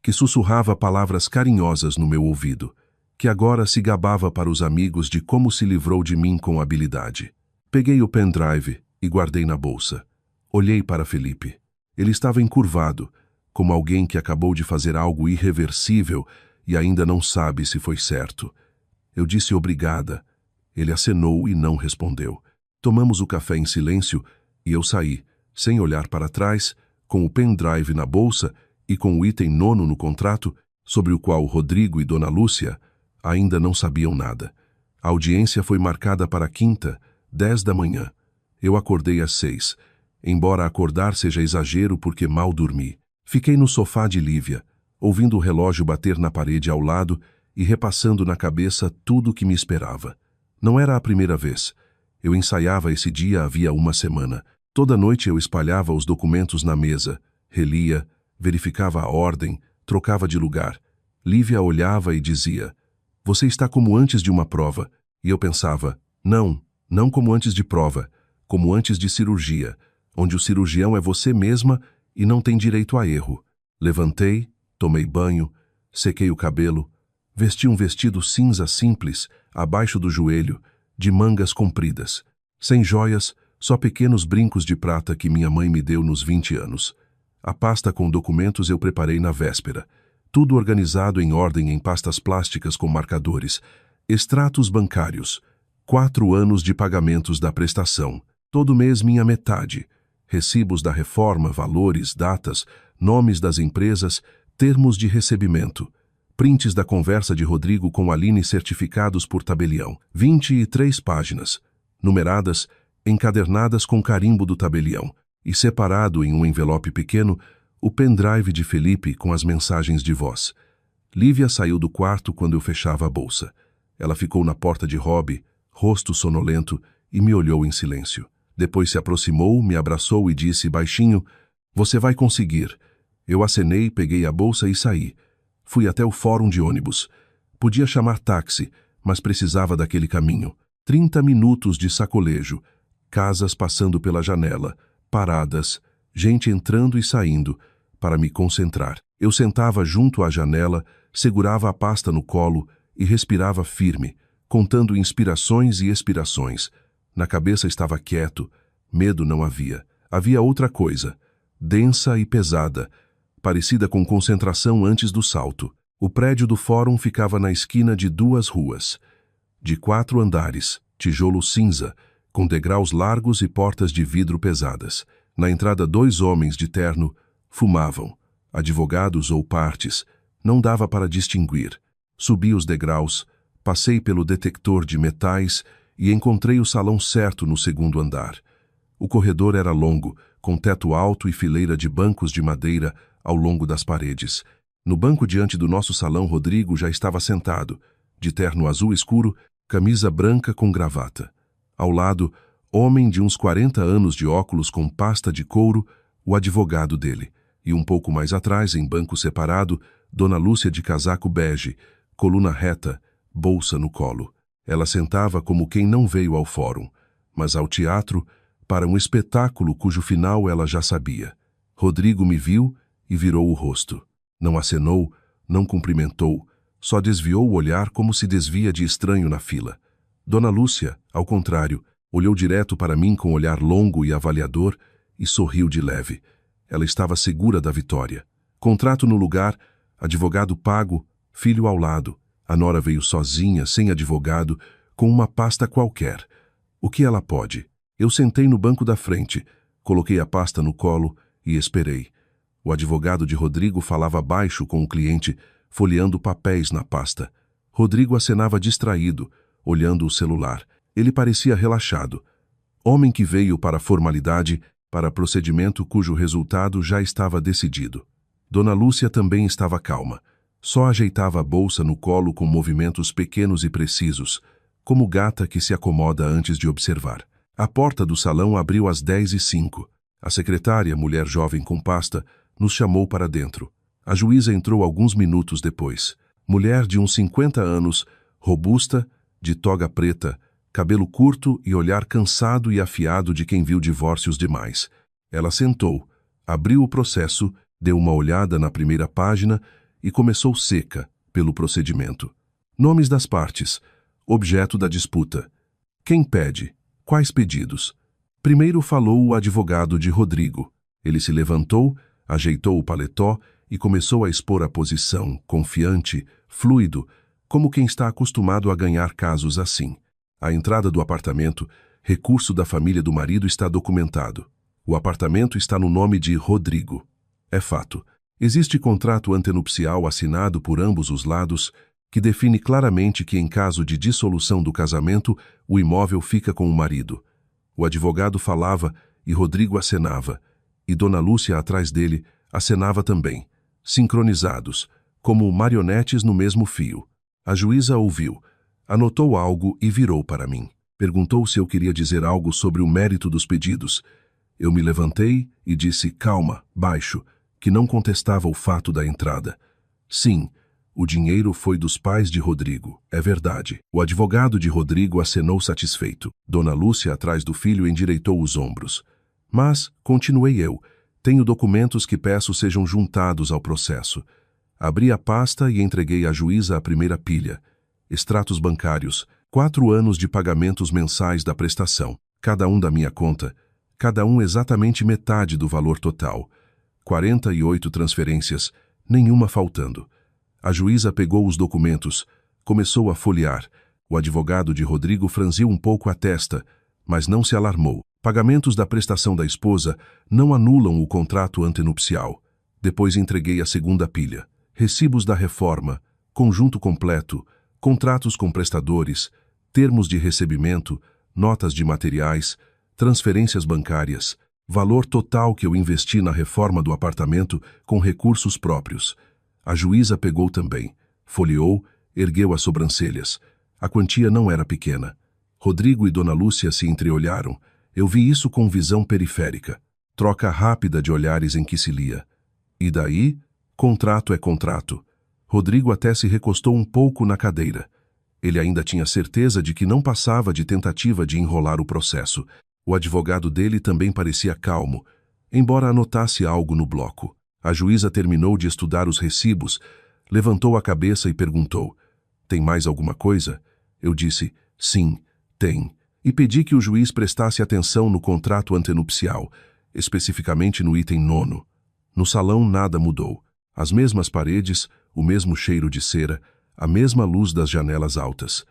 que sussurrava palavras carinhosas no meu ouvido. que agora se gabava para os amigos de como se livrou de mim com habilidade. Peguei o pendrive e guardei na bolsa. Olhei para Felipe. Ele estava encurvado, como alguém que acabou de fazer algo irreversível e ainda não sabe se foi certo. Eu disse obrigada. Ele acenou e não respondeu. Tomamos o café em silêncio e eu saí, sem olhar para trás, com o pendrive na bolsa e com o item 9 no contrato, sobre o qual Rodrigo e Dona Lúcia ainda não sabiam nada. A audiência foi marcada para quinta, 10 da manhã. Eu acordei às 6, embora acordar seja exagero porque mal dormi. Fiquei no sofá de Lívia, ouvindo o relógio bater na parede ao lado e repassando na cabeça tudo o que me esperava. Não era a primeira vez. Eu ensaiava esse dia havia uma semana. Toda noite eu espalhava os documentos na mesa, relia, verificava a ordem, trocava de lugar. Lívia olhava e dizia: "Você está como antes de uma prova." E eu pensava: não como antes de prova, como antes de cirurgia, onde o cirurgião é você mesma e não tem direito a erro. Levantei, tomei banho, sequei o cabelo, vesti um vestido cinza simples, abaixo do joelho, de mangas compridas, sem joias, só pequenos brincos de prata que minha mãe me deu nos 20 anos. A pasta com documentos eu preparei na véspera, tudo organizado em ordem em pastas plásticas com marcadores, extratos bancários, 4 anos de pagamentos da prestação, todo mês minha metade, recibos da reforma, valores, datas, nomes das empresas, termos de recebimento, prints da conversa de Rodrigo com Aline certificados por tabelião, 23 páginas, numeradas, encadernadas com carimbo do tabelião, e separado em um envelope pequeno, o pendrive de Felipe com as mensagens de voz. Lívia saiu do quarto quando eu fechava a bolsa. Ela ficou na porta de Robbie, rosto sonolento, e me olhou em silêncio. Depois se aproximou, me abraçou e disse baixinho: "Você vai conseguir." Eu acenei, peguei a bolsa e saí. Fui até o fórum de ônibus. Podia chamar táxi, mas precisava daquele caminho. 30 minutos de sacolejo, casas passando pela janela, paradas, gente entrando e saindo, para me concentrar. Eu sentava junto à janela, segurava a pasta no colo e respirava firme, contando inspirações e expirações. Na cabeça estava quieto, medo não havia. Havia outra coisa, densa e pesada, parecida com concentração antes do salto. O prédio do fórum ficava na esquina de 2 ruas, de 4 andares, tijolo cinza, com degraus largos e portas de vidro pesadas. Na entrada 2 homens de terno fumavam, advogados ou partes, não dava para distinguir. Subi os degraus, passei pelo detector de metais e encontrei o salão certo no 2º andar. O corredor era longo, com teto alto e fileira de bancos de madeira ao longo das paredes. No banco diante do nosso salão, Rodrigo já estava sentado, de terno azul escuro, camisa branca com gravata. Ao lado, homem de uns 40 anos de óculos com pasta de couro, o advogado dele. E um pouco mais atrás, em banco separado, Dona Lúcia de casaco bege, coluna reta, bolsa no colo. Ela sentava como quem não veio ao fórum, mas ao teatro, para um espetáculo cujo final ela já sabia. Rodrigo me viu e virou o rosto. Não acenou, não cumprimentou, só desviou o olhar como se desvia de estranho na fila. Dona Lúcia, ao contrário, olhou direto para mim com olhar longo e avaliador e sorriu de leve. Ela estava segura da vitória. Contrato no lugar, advogado pago, filho ao lado. A nora veio sozinha, sem advogado, com uma pasta qualquer. O que ela pode? Eu sentei no banco da frente, coloquei a pasta no colo e esperei. O advogado de Rodrigo falava baixo com o cliente, folheando papéis na pasta. Rodrigo acenava distraído, olhando o celular. Ele parecia relaxado. Homem que veio para a formalidade, para procedimento cujo resultado já estava decidido. Dona Lúcia também estava calma. Só ajeitava a bolsa no colo com movimentos pequenos e precisos, como gata que se acomoda antes de observar. A porta do salão abriu às 10h05. A secretária, mulher jovem com pasta, nos chamou para dentro. A juíza entrou alguns minutos depois. Mulher de uns 50 anos, robusta, de toga preta, cabelo curto e olhar cansado e afiado de quem viu divórcios demais. Ela sentou, abriu o processo, deu uma olhada na primeira página e começou seca, pelo procedimento. Nomes das partes. Objeto da disputa. Quem pede? Quais pedidos? Primeiro falou o advogado de Rodrigo. Ele se levantou, ajeitou o paletó e começou a expor a posição, confiante, fluido, como quem está acostumado a ganhar casos assim. A entrada do apartamento, recurso da família do marido, está documentado. O apartamento está no nome de Rodrigo. É fato. Existe contrato antenupcial assinado por ambos os lados que define claramente que, em caso de dissolução do casamento, o imóvel fica com o marido. O advogado falava e Rodrigo acenava, e Dona Lúcia, atrás dele, acenava também, sincronizados, como marionetes no mesmo fio. A juíza ouviu, anotou algo e virou para mim. Perguntou se eu queria dizer algo sobre o mérito dos pedidos. Eu me levantei e disse, calma, baixo, que não contestava o fato da entrada. Sim, o dinheiro foi dos pais de Rodrigo, é verdade. O advogado de Rodrigo acenou satisfeito. Dona Lúcia, atrás do filho, endireitou os ombros. Mas, continuei eu, tenho documentos que peço sejam juntados ao processo. Abri a pasta e entreguei à juíza a primeira pilha. Extratos bancários, 4 anos de pagamentos mensais da prestação, cada um da minha conta, cada um exatamente metade do valor total. 48 transferências, nenhuma faltando. A juíza pegou os documentos, começou a folhear. O advogado de Rodrigo franziu um pouco a testa, mas não se alarmou. Pagamentos da prestação da esposa não anulam o contrato antenupcial. Depois entreguei a segunda pilha. Recibos da reforma, conjunto completo, contratos com prestadores, termos de recebimento, notas de materiais, transferências bancárias, valor total que eu investi na reforma do apartamento com recursos próprios. A juíza pegou também, folheou, ergueu as sobrancelhas. A quantia não era pequena. Rodrigo e Dona Lúcia se entreolharam. Eu vi isso com visão periférica. Troca rápida de olhares em que se lia. E daí? Contrato é contrato. Rodrigo até se recostou um pouco na cadeira. Ele ainda tinha certeza de que não passava de tentativa de enrolar o processo. O advogado dele também parecia calmo, embora anotasse algo no bloco. A juíza terminou de estudar os recibos, levantou a cabeça e perguntou, tem mais alguma coisa? Eu disse, sim, tem, e pedi que o juiz prestasse atenção no contrato antenupcial, especificamente no item 9º. No salão nada mudou. As mesmas paredes, o mesmo cheiro de cera, a mesma luz das janelas altas.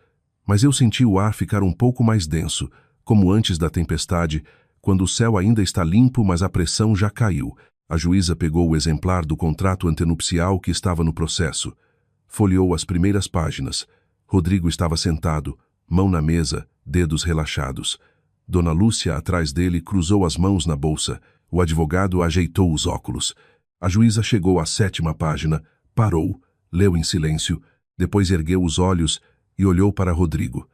Mas eu senti o ar ficar um pouco mais denso, como antes da tempestade, quando o céu ainda está limpo, mas a pressão já caiu. A juíza pegou o exemplar do contrato antenupcial que estava no processo. Folheou as primeiras páginas. Rodrigo estava sentado, mão na mesa, dedos relaxados. Dona Lúcia, atrás dele, cruzou as mãos na bolsa. O advogado ajeitou os óculos. A juíza chegou à 7ª página, parou, leu em silêncio, depois ergueu os olhos e olhou para Rodrigo.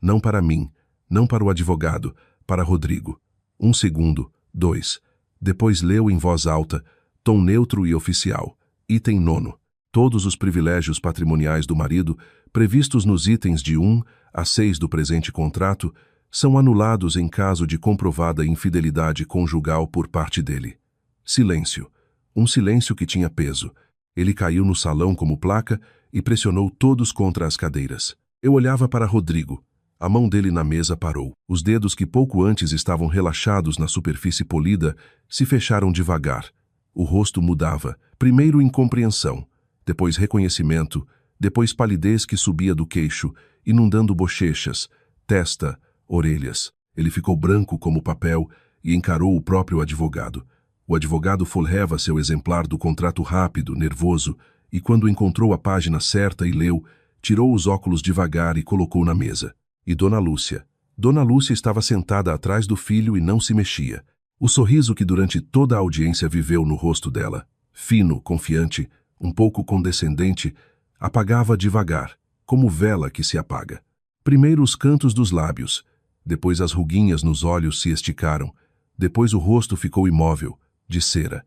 Não para mim, não para o advogado, para Rodrigo. 1 segundo, 2. Depois leu em voz alta, tom neutro e oficial. Item 9º. Todos os privilégios patrimoniais do marido, previstos nos itens de 1 a 6 do presente contrato, são anulados em caso de comprovada infidelidade conjugal por parte dele. Silêncio. Um silêncio que tinha peso. Ele caiu no salão como placa e pressionou todos contra as cadeiras. Eu olhava para Rodrigo. A mão dele na mesa parou. Os dedos que pouco antes estavam relaxados na superfície polida se fecharam devagar. O rosto mudava. Primeiro incompreensão, depois reconhecimento, depois palidez que subia do queixo, inundando bochechas, testa, orelhas. Ele ficou branco como papel e encarou o próprio advogado. O advogado folheava seu exemplar do contrato rápido, nervoso, e quando encontrou a página certa e leu, tirou os óculos devagar e colocou na mesa. E Dona Lúcia? Dona Lúcia estava sentada atrás do filho e não se mexia. O sorriso que durante toda a audiência viveu no rosto dela, fino, confiante, um pouco condescendente, apagava devagar, como vela que se apaga. Primeiro os cantos dos lábios, depois as ruguinhas nos olhos se esticaram, depois o rosto ficou imóvel, de cera.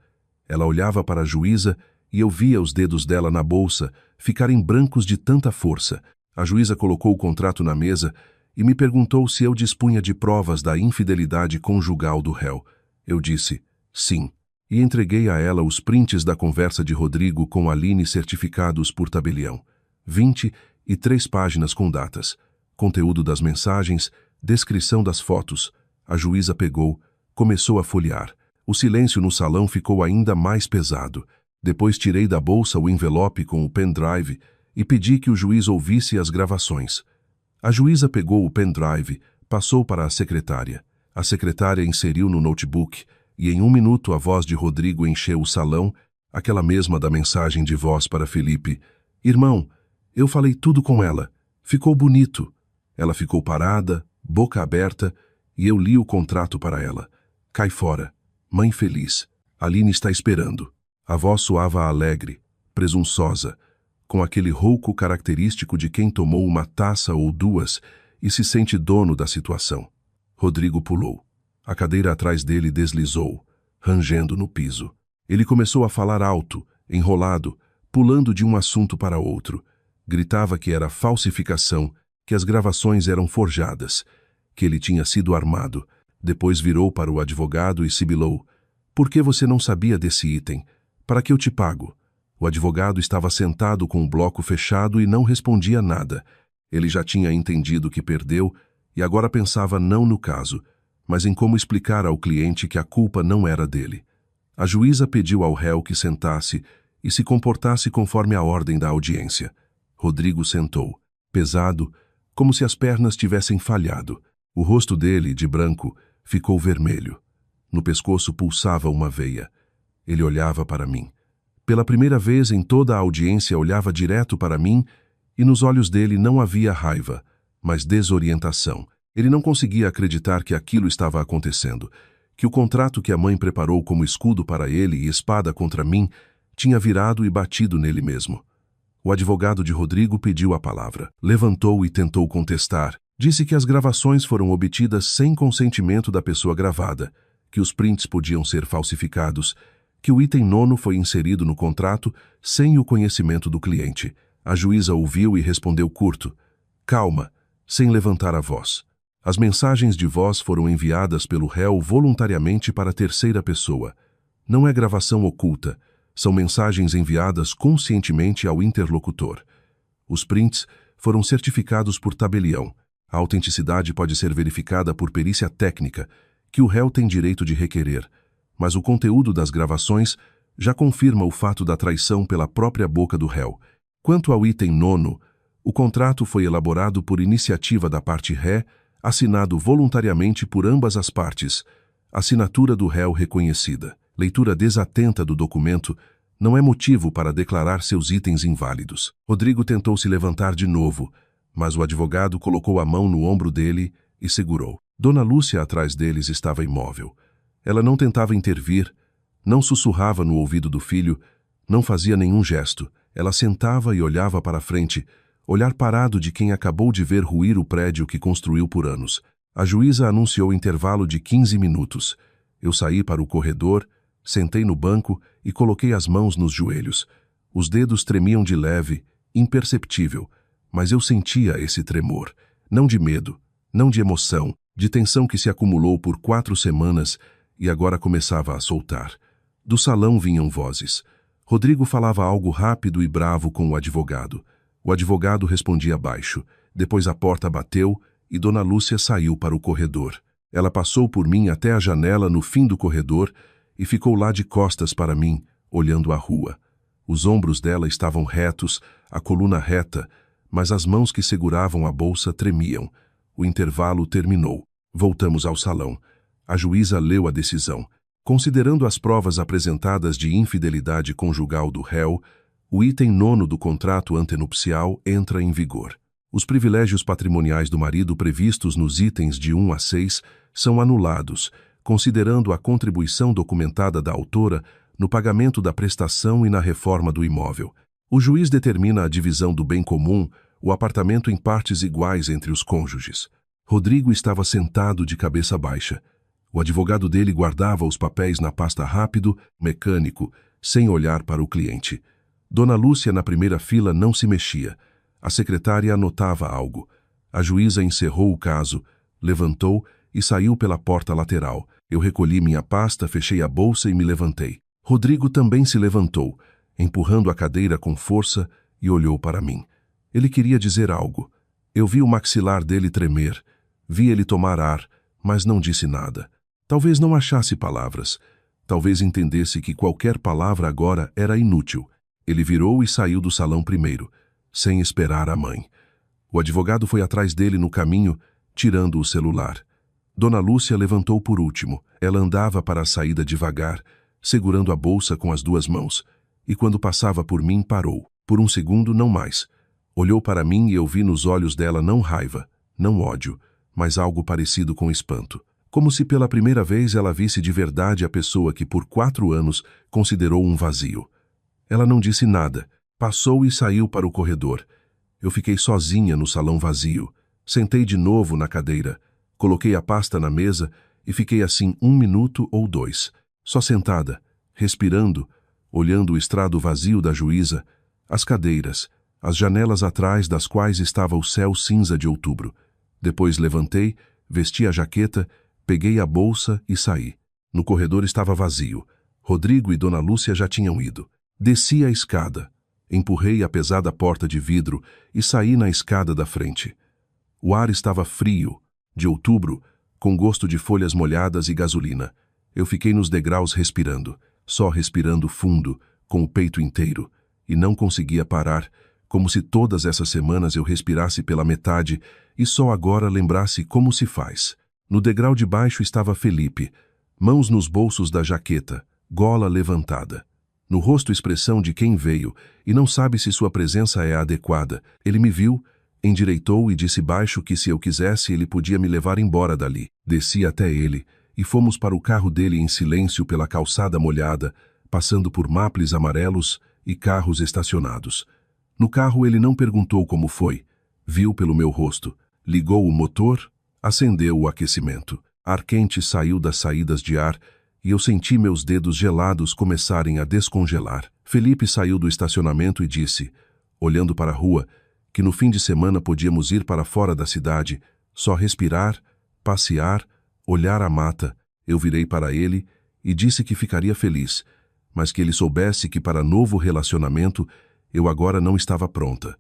Ela olhava para a juíza e eu via os dedos dela na bolsa ficarem brancos de tanta força. A juíza colocou o contrato na mesa e me perguntou se eu dispunha de provas da infidelidade conjugal do réu. Eu disse, sim, e entreguei a ela os prints da conversa de Rodrigo com Aline certificados por tabelião. 20 e 3 páginas com datas, conteúdo das mensagens, descrição das fotos. A juíza pegou, começou a folhear. O silêncio no salão ficou ainda mais pesado. Depois tirei da bolsa o envelope com o pendrive e pedi que o juiz ouvisse as gravações. A juíza pegou o pendrive, passou para a secretária. A secretária inseriu no notebook e em 1 minuto a voz de Rodrigo encheu o salão, aquela mesma da mensagem de voz para Felipe. Irmão, eu falei tudo com ela. Ficou bonito. Ela ficou parada, boca aberta, e eu li o contrato para ela. Cai fora. Mãe feliz. Aline está esperando. A voz soava alegre, presunçosa, com aquele rouco característico de quem tomou uma taça ou 2 e se sente dono da situação. Rodrigo pulou. A cadeira atrás dele deslizou, rangendo no piso. Ele começou a falar alto, enrolado, pulando de um assunto para outro. Gritava que era falsificação, que as gravações eram forjadas, que ele tinha sido armado. Depois virou para o advogado e sibilou. Por que você não sabia desse item? Para que eu te pago? O advogado estava sentado com o bloco fechado e não respondia nada. Ele já tinha entendido que perdeu e agora pensava não no caso, mas em como explicar ao cliente que a culpa não era dele. A juíza pediu ao réu que sentasse e se comportasse conforme a ordem da audiência. Rodrigo sentou, pesado, como se as pernas tivessem falhado. O rosto dele, de branco, ficou vermelho. No pescoço pulsava uma veia. Ele olhava para mim. Pela primeira vez em toda a audiência olhava direto para mim e nos olhos dele não havia raiva, mas desorientação. Ele não conseguia acreditar que aquilo estava acontecendo, que o contrato que a mãe preparou como escudo para ele e espada contra mim tinha virado e batido nele mesmo. O advogado de Rodrigo pediu a palavra. Levantou e tentou contestar. Disse que as gravações foram obtidas sem consentimento da pessoa gravada, que os prints podiam ser falsificados, que o item 9 foi inserido no contrato sem o conhecimento do cliente. A juíza ouviu e respondeu curto. Calma, sem levantar a voz. As mensagens de voz foram enviadas pelo réu voluntariamente para a terceira pessoa. Não é gravação oculta, são mensagens enviadas conscientemente ao interlocutor. Os prints foram certificados por tabelião. A autenticidade pode ser verificada por perícia técnica, que o réu tem direito de requerer, mas o conteúdo das gravações já confirma o fato da traição pela própria boca do réu. Quanto ao item 9, o contrato foi elaborado por iniciativa da parte ré, assinado voluntariamente por ambas as partes, assinatura do réu reconhecida. Leitura desatenta do documento não é motivo para declarar seus itens inválidos. Rodrigo tentou se levantar de novo, mas o advogado colocou a mão no ombro dele e segurou. Dona Lúcia atrás deles estava imóvel. Ela não tentava intervir, não sussurrava no ouvido do filho, não fazia nenhum gesto. Ela sentava e olhava para a frente, olhar parado de quem acabou de ver ruir o prédio que construiu por anos. A juíza anunciou intervalo de 15 minutos. Eu saí para o corredor, sentei no banco e coloquei as mãos nos joelhos. Os dedos tremiam de leve, imperceptível, mas eu sentia esse tremor, não de medo, não de emoção, de tensão que se acumulou por 4 semanas e agora começava a soltar. Do salão vinham vozes. Rodrigo falava algo rápido e bravo com o advogado. O advogado respondia baixo. Depois a porta bateu e Dona Lúcia saiu para o corredor. Ela passou por mim até a janela no fim do corredor e ficou lá de costas para mim, olhando a rua. Os ombros dela estavam retos, a coluna reta, mas as mãos que seguravam a bolsa tremiam. O intervalo terminou. Voltamos ao salão. A juíza leu a decisão. Considerando as provas apresentadas de infidelidade conjugal do réu, o item 9 do contrato antenupcial entra em vigor. Os privilégios patrimoniais do marido previstos nos itens de 1 a 6 são anulados, considerando a contribuição documentada da autora no pagamento da prestação e na reforma do imóvel. O juiz determina a divisão do bem comum, o apartamento em partes iguais entre os cônjuges. Rodrigo estava sentado de cabeça baixa. O advogado dele guardava os papéis na pasta rápido, mecânico, sem olhar para o cliente. Dona Lúcia, na primeira fila, não se mexia. A secretária anotava algo. A juíza encerrou o caso, levantou e saiu pela porta lateral. Eu recolhi minha pasta, fechei a bolsa e me levantei. Rodrigo também se levantou, empurrando a cadeira com força e olhou para mim. Ele queria dizer algo. Eu vi o maxilar dele tremer. Vi ele tomar ar, mas não disse nada. Talvez não achasse palavras. Talvez entendesse que qualquer palavra agora era inútil. Ele virou e saiu do salão primeiro, sem esperar a mãe. O advogado foi atrás dele no caminho, tirando o celular. Dona Lúcia levantou por último. Ela andava para a saída devagar, segurando a bolsa com as duas mãos. E quando passava por mim, parou. Por um segundo, não mais. Olhou para mim e eu vi nos olhos dela não raiva, não ódio, mas algo parecido com espanto. Como se pela primeira vez ela visse de verdade a pessoa que por 4 anos considerou um vazio. Ela não disse nada. Passou e saiu para o corredor. Eu fiquei sozinha no salão vazio. Sentei de novo na cadeira. Coloquei a pasta na mesa e fiquei assim 1 minuto ou 2. Só sentada, respirando, olhando o estrado vazio da juíza, as cadeiras, as janelas atrás das quais estava o céu cinza de outubro. Depois levantei, vesti a jaqueta, peguei a bolsa e saí. No corredor estava vazio. Rodrigo e Dona Lúcia já tinham ido. Desci a escada. Empurrei a pesada porta de vidro e saí na escada da frente. O ar estava frio, de outubro, com gosto de folhas molhadas e gasolina. Eu fiquei nos degraus respirando, só respirando fundo, com o peito inteiro, e não conseguia parar, como se todas essas semanas eu respirasse pela metade e só agora lembrasse como se faz. No degrau de baixo estava Felipe, mãos nos bolsos da jaqueta, gola levantada. No rosto expressão de quem veio e não sabe se sua presença é adequada. Ele me viu, endireitou e disse baixo que se eu quisesse ele podia me levar embora dali. Desci até ele e fomos para o carro dele em silêncio pela calçada molhada, passando por maples amarelos e carros estacionados. No carro ele não perguntou como foi. Viu pelo meu rosto. Ligou o motor, acendeu o aquecimento. Ar quente saiu das saídas de ar e eu senti meus dedos gelados começarem a descongelar. Felipe saiu do estacionamento e disse, olhando para a rua, que no fim de semana podíamos ir para fora da cidade, só respirar, passear, olhar a mata. Eu virei para ele e disse que ficaria feliz, mas que ele soubesse que para novo relacionamento eu agora não estava pronta.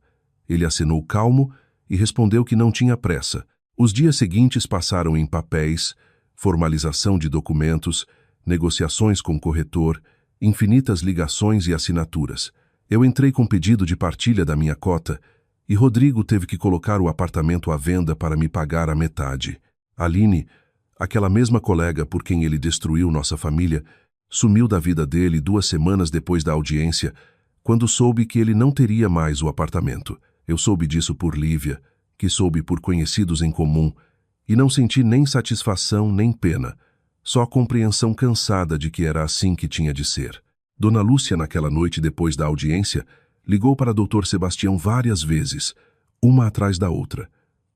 Ele acenou calmo e respondeu que não tinha pressa. Os dias seguintes passaram em papéis, formalização de documentos, negociações com corretor, infinitas ligações e assinaturas. Eu entrei com pedido de partilha da minha cota e Rodrigo teve que colocar o apartamento à venda para me pagar a metade. Aline, aquela mesma colega por quem ele destruiu nossa família, sumiu da vida dele 2 semanas depois da audiência, quando soube que ele não teria mais o apartamento. Eu soube disso por Lívia, que soube por conhecidos em comum, e não senti nem satisfação nem pena, só compreensão cansada de que era assim que tinha de ser. Dona Lúcia, naquela noite depois da audiência, ligou para Dr. Sebastião várias vezes, uma atrás da outra.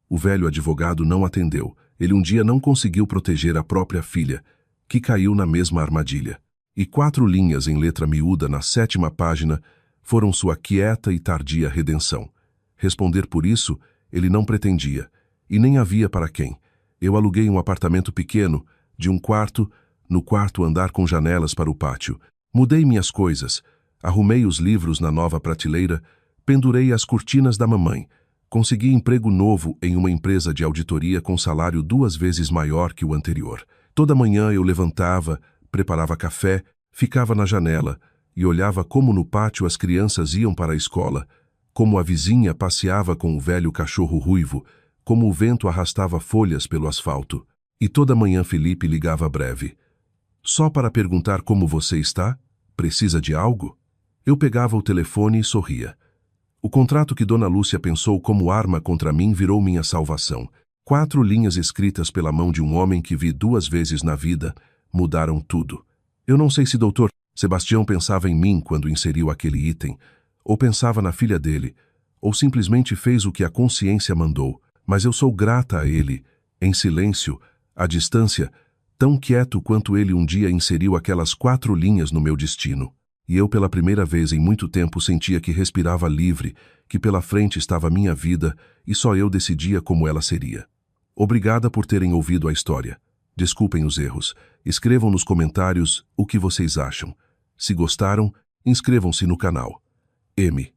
O velho advogado não atendeu. Ele um dia não conseguiu proteger a própria filha, que caiu na mesma armadilha. E 4 linhas em letra miúda na 7ª página foram sua quieta e tardia redenção. Responder por isso, ele não pretendia, e nem havia para quem. Eu aluguei um apartamento pequeno, de 1 quarto, no 4º andar com janelas para o pátio. Mudei minhas coisas, arrumei os livros na nova prateleira, pendurei as cortinas da mamãe. Consegui emprego novo em uma empresa de auditoria com salário 2 vezes maior que o anterior. Toda manhã eu levantava, preparava café, ficava na janela e olhava como no pátio as crianças iam para a escola, como a vizinha passeava com o velho cachorro ruivo, como o vento arrastava folhas pelo asfalto. E toda manhã Felipe ligava breve. Só para perguntar como você está? Precisa de algo? Eu pegava o telefone e sorria. O contrato que Dona Lúcia pensou como arma contra mim virou minha salvação. 4 linhas escritas pela mão de um homem que vi 2 vezes na vida mudaram tudo. Eu não sei se Dr. Sebastião pensava em mim quando inseriu aquele item, ou pensava na filha dele, ou simplesmente fez o que a consciência mandou, mas eu sou grata a ele, em silêncio, à distância, tão quieto quanto ele um dia inseriu aquelas 4 linhas no meu destino. E eu pela primeira vez em muito tempo sentia que respirava livre, que pela frente estava a minha vida e só eu decidia como ela seria. Obrigada por terem ouvido a história. Desculpem os erros. Escrevam nos comentários o que vocês acham. Se gostaram, inscrevam-se no canal. M.